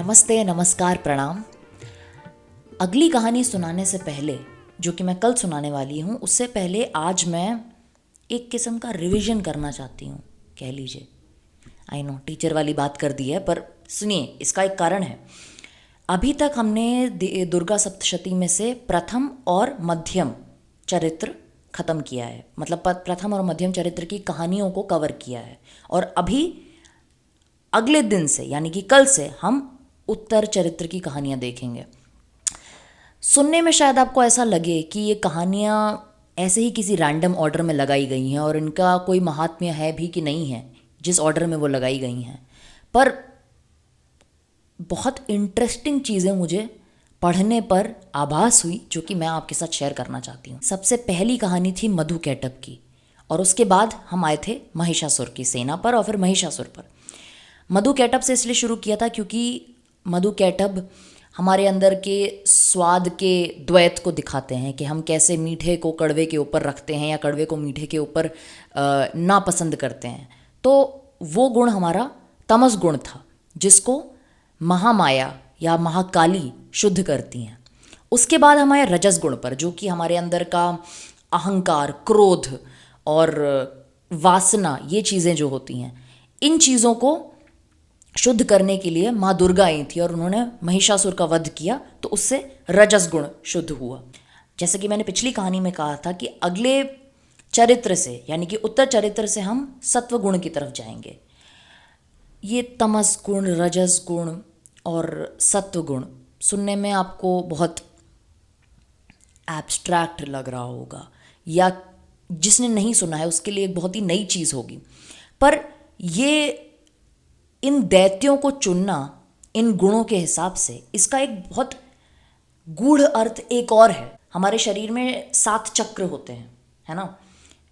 नमस्ते, नमस्कार, प्रणाम। अगली कहानी सुनाने से पहले, जो कि मैं कल सुनाने वाली हूँ, उससे पहले आज मैं एक किस्म का रिवीजन करना चाहती हूँ, कह लीजिए। आई नो टीचर वाली बात कर दी है, पर सुनिए, इसका एक कारण है। अभी तक हमने दुर्गा सप्तशती में से प्रथम और मध्यम चरित्र खत्म किया है, मतलब प्रथम और मध्यम चरित्र की कहानियों को कवर किया है। और अभी अगले दिन से, यानी कि कल से, हम उत्तर चरित्र की कहानियाँ देखेंगे। सुनने में शायद आपको ऐसा लगे कि ये कहानियाँ ऐसे ही किसी रैंडम ऑर्डर में लगाई गई हैं और इनका कोई महात्म्य है भी कि नहीं है जिस ऑर्डर में वो लगाई गई हैं, पर बहुत इंटरेस्टिंग चीज़ें मुझे पढ़ने पर आभास हुई, जो कि मैं आपके साथ शेयर करना चाहती हूँ। सबसे पहली कहानी थी मधुकैटभ की, और उसके बाद हम आए थे महिषासुर की सेना पर और फिर महिषासुर पर। मधुकैटभ से इसलिए शुरू किया था क्योंकि मधुकैटभ हमारे अंदर के स्वाद के द्वैत को दिखाते हैं कि हम कैसे मीठे को कड़वे के ऊपर रखते हैं या कड़वे को मीठे के ऊपर नापसंद करते हैं। तो वो गुण हमारा तमस गुण था, जिसको महामाया या महाकाली शुद्ध करती हैं। उसके बाद हम आए रजस गुण पर, जो कि हमारे अंदर का अहंकार, क्रोध और वासना, ये चीज़ें जो होती हैं, इन चीज़ों को शुद्ध करने के लिए माँ दुर्गा आई थी और उन्होंने महिषासुर का वध किया, तो उससे रजस गुण शुद्ध हुआ। जैसे कि मैंने पिछली कहानी में कहा था कि अगले चरित्र से, यानी कि उत्तर चरित्र से, हम सत्व गुण की तरफ जाएंगे। ये तमस गुण, रजस गुण और सत्व गुण सुनने में आपको बहुत एब्स्ट्रैक्ट लग रहा होगा, या जिसने नहीं सुना है उसके लिए एक बहुत ही नई चीज़ होगी, पर ये इन दैत्यों को चुनना इन गुणों के हिसाब से, इसका एक बहुत गूढ़ अर्थ एक और है। हमारे शरीर में 7 चक्र होते हैं, है ना।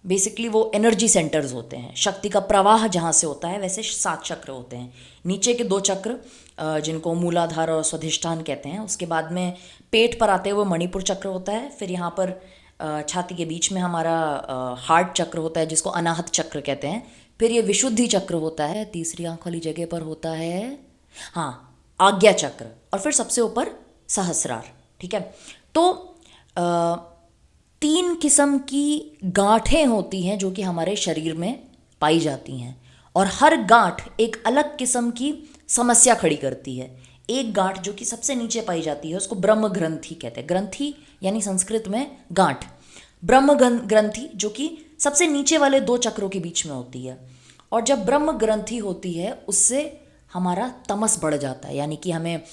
बेसिकली वो एनर्जी सेंटर्स होते हैं, शक्ति का प्रवाह जहाँ से होता है वैसे 7 चक्र होते हैं। नीचे के 2 चक्र जिनको मूलाधार और स्वाधिष्ठान कहते हैं, उसके बाद में पेट पर आते हुए मणिपुर चक्र होता है, फिर यहाँ पर छाती के बीच में हमारा हार्ट चक्र होता है जिसको अनाहत चक्र कहते हैं, फिर ये विशुद्धि चक्र होता है, तीसरी आंख वाली जगह पर होता है आज्ञा चक्र, और फिर सबसे ऊपर सहस्रार। ठीक है, तो 3 किस्म की गांठें होती हैं जो कि हमारे शरीर में पाई जाती हैं, और हर गांठ एक अलग किस्म की समस्या खड़ी करती है। एक गांठ जो कि सबसे नीचे पाई जाती है उसको ब्रह्म ग्रंथि कहते हैं। ग्रंथि यानी संस्कृत में गांठ। ब्रह्म ग्रंथि जो कि सबसे नीचे वाले 2 चक्रों के बीच में होती है, और जब ब्रह्म ग्रंथि होती है उससे हमारा तमस बढ़ जाता है, यानी कि हमें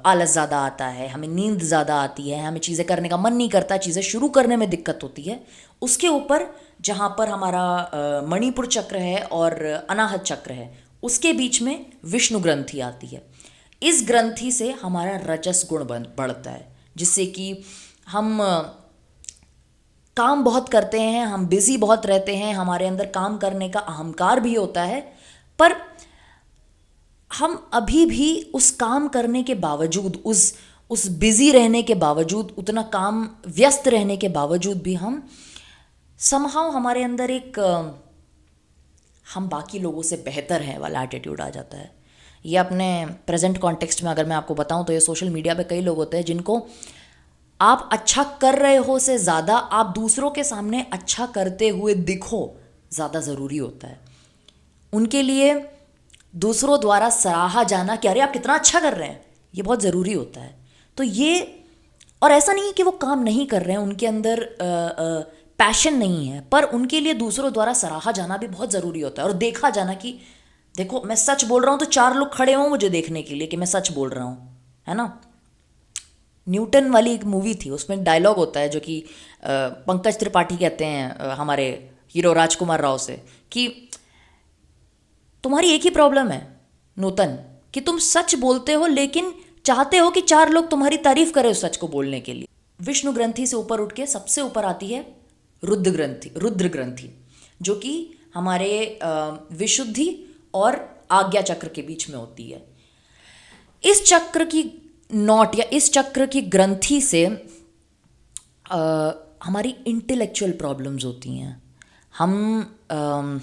आलस ज़्यादा आता है, हमें नींद ज़्यादा आती है, हमें चीज़ें करने का मन नहीं करता, चीज़ें शुरू करने में दिक्कत होती है। उसके ऊपर जहाँ पर हमारा मणिपुर चक्र है और अनाहत चक्र है, उसके बीच में विष्णु ग्रंथि आती है। इस ग्रंथि से हमारा रजस गुण बढ़ता है, जिससे कि हम काम बहुत करते हैं, हम बिजी बहुत रहते हैं, हमारे अंदर काम करने का अहंकार भी होता है, पर हम अभी भी उस काम करने के बावजूद, उस बिजी रहने के बावजूद, उतना काम व्यस्त रहने के बावजूद भी हम समहाउ हमारे अंदर एक हम बाकी लोगों से बेहतर हैं वाला एटीट्यूड आ जाता है। ये अपने प्रेजेंट कॉन्टेक्स्ट में अगर मैं आपको बताऊं तो ये सोशल मीडिया पे कई लोग होते हैं जिनको आप अच्छा कर रहे हो से ज़्यादा आप दूसरों के सामने अच्छा करते हुए दिखो ज़्यादा ज़रूरी होता है। उनके लिए दूसरों द्वारा सराहा जाना कि अरे आप कितना अच्छा कर रहे हैं, ये बहुत ज़रूरी होता है। तो ये, और ऐसा नहीं है कि वो काम नहीं कर रहे हैं, उनके अंदर पैशन नहीं है, पर उनके लिए दूसरों द्वारा सराहा जाना भी बहुत ज़रूरी होता है, और देखा जाना कि देखो मैं सच बोल रहा हूँ तो 4 लोग खड़े हों मुझे देखने के लिए कि मैं सच बोल रहा हूँ, है ना। न्यूटन वाली एक मूवी थी, उसमें एक डायलॉग होता है जो कि पंकज त्रिपाठी कहते हैं हमारे हीरो राजकुमार राव से, कि तुम्हारी एक ही प्रॉब्लम है नूतन, कि तुम सच बोलते हो लेकिन चाहते हो कि 4 लोग तुम्हारी तारीफ करें उस सच को बोलने के लिए। विष्णु ग्रंथि से ऊपर उठ के सबसे ऊपर आती है रुद्र ग्रंथि, जो कि हमारे विशुद्धि और आज्ञा चक्र के बीच में होती है। इस चक्र की नॉट या इस चक्र की ग्रंथि से हमारी इंटेलेक्चुअल प्रॉब्लम्स होती हैं। हम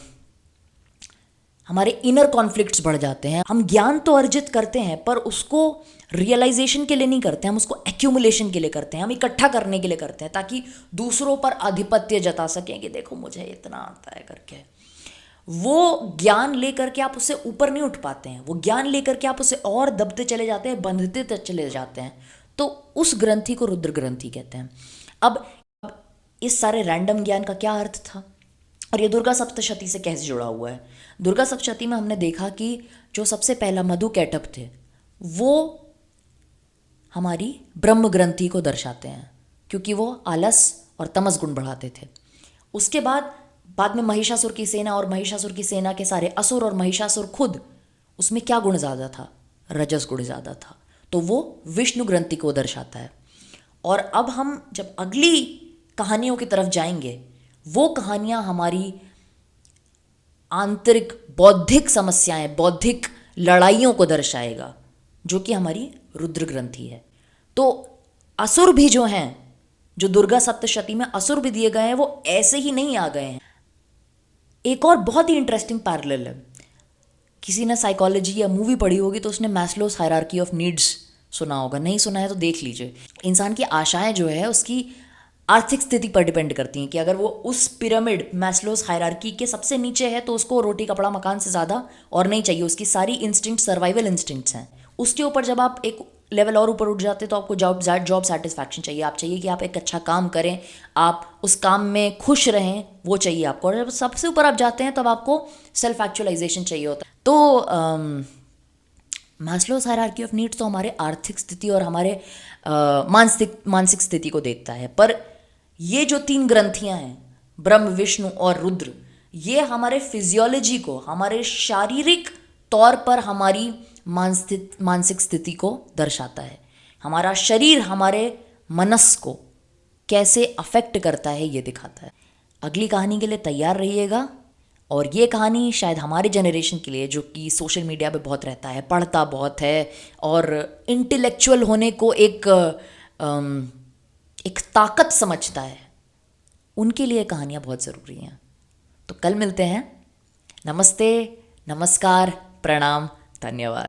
हमारे इनर कॉन्फ्लिक्ट्स बढ़ जाते हैं। हम ज्ञान तो अर्जित करते हैं पर उसको रियलाइजेशन के लिए नहीं करते, हम उसको एक्यूमुलेशन के लिए करते हैं, हम इकट्ठा करने के लिए करते हैं ताकि दूसरों पर आधिपत्य जता सकें कि देखो मुझे इतना आता है करके। वो ज्ञान लेकर के आप उससे ऊपर नहीं उठ पाते हैं, वो ज्ञान लेकर के आप उसे और दबते चले जाते हैं, बंधते चले जाते हैं। तो उस ग्रंथि को रुद्र ग्रंथि कहते हैं। अब इस सारे रैंडम ज्ञान का क्या अर्थ था और ये दुर्गा सप्तशती से कैसे जुड़ा हुआ है? दुर्गा सप्तशती में हमने देखा कि जो सबसे पहला मधु कैटभ थे वो हमारी ब्रह्म ग्रंथि को दर्शाते हैं क्योंकि वो आलस और तमस गुण बढ़ाते थे। उसके बाद में महिषासुर की सेना और महिषासुर की सेना के सारे असुर और महिषासुर खुद, उसमें क्या गुण ज़्यादा था? रजस गुण ज़्यादा था, तो वो विष्णु ग्रंथि को दर्शाता है। और अब हम जब अगली कहानियों की तरफ जाएंगे, वो कहानियाँ हमारी आंतरिक बौद्धिक समस्याएं, बौद्धिक लड़ाइयों को दर्शाएगा जो कि हमारी रुद्र ग्रंथि है। तो असुर भी जो हैं, जो दुर्गा सप्तशती में असुर भी दिए गए हैं, वो ऐसे ही नहीं आ गए हैं। एक और बहुत ही इंटरेस्टिंग पैरेलल है, किसी ने साइकोलॉजी या मूवी पढ़ी होगी तो उसने मैस्लोस हायरार्की ऑफ नीड्स सुना होगा, नहीं सुना है तो देख लीजिए। इंसान की आशाएं जो है उसकी आर्थिक स्थिति पर डिपेंड करती हैं कि अगर वो उस पिरामिड मैस्लोस हायरार्की के सबसे नीचे है तो उसको रोटी कपड़ा मकान से ज़्यादा और नहीं चाहिए, उसकी सारी इंस्टिंक्ट सर्वाइवल इंस्टिंक्ट्स हैं। उसके ऊपर जब आप एक लेवल और ऊपर उठ जाते तो आपको जॉब सेटिस्फैक्शन चाहिए, आप चाहिए कि आप एक अच्छा काम करें, आप उस काम में खुश रहें, वो चाहिए आपको। और जब सबसे ऊपर आप जाते हैं तब आपको सेल्फ एक्चुअलाइजेशन चाहिए होता है। तो मैस्लोस हायरार्की ऑफ नीड्स तो हमारे आर्थिक स्थिति और हमारे मानसिक स्थिति को देखता है, पर ये जो 3 ग्रंथियां हैं, ब्रह्म विष्णु और रुद्र, ये हमारे फिजियोलॉजी को, हमारे शारीरिक तौर पर हमारी मानसिक स्थिति को दर्शाता है। हमारा शरीर हमारे मनस को कैसे अफेक्ट करता है ये दिखाता है। अगली कहानी के लिए तैयार रहिएगा। और ये कहानी शायद हमारे जनरेशन के लिए, जो कि सोशल मीडिया पे बहुत रहता है, पढ़ता बहुत है और इंटेलेक्चुअल होने को एक ताकत समझता है, उनके लिए कहानियाँ बहुत ज़रूरी हैं। तो कल मिलते हैं। नमस्ते, नमस्कार, प्रणाम, धन्यवाद।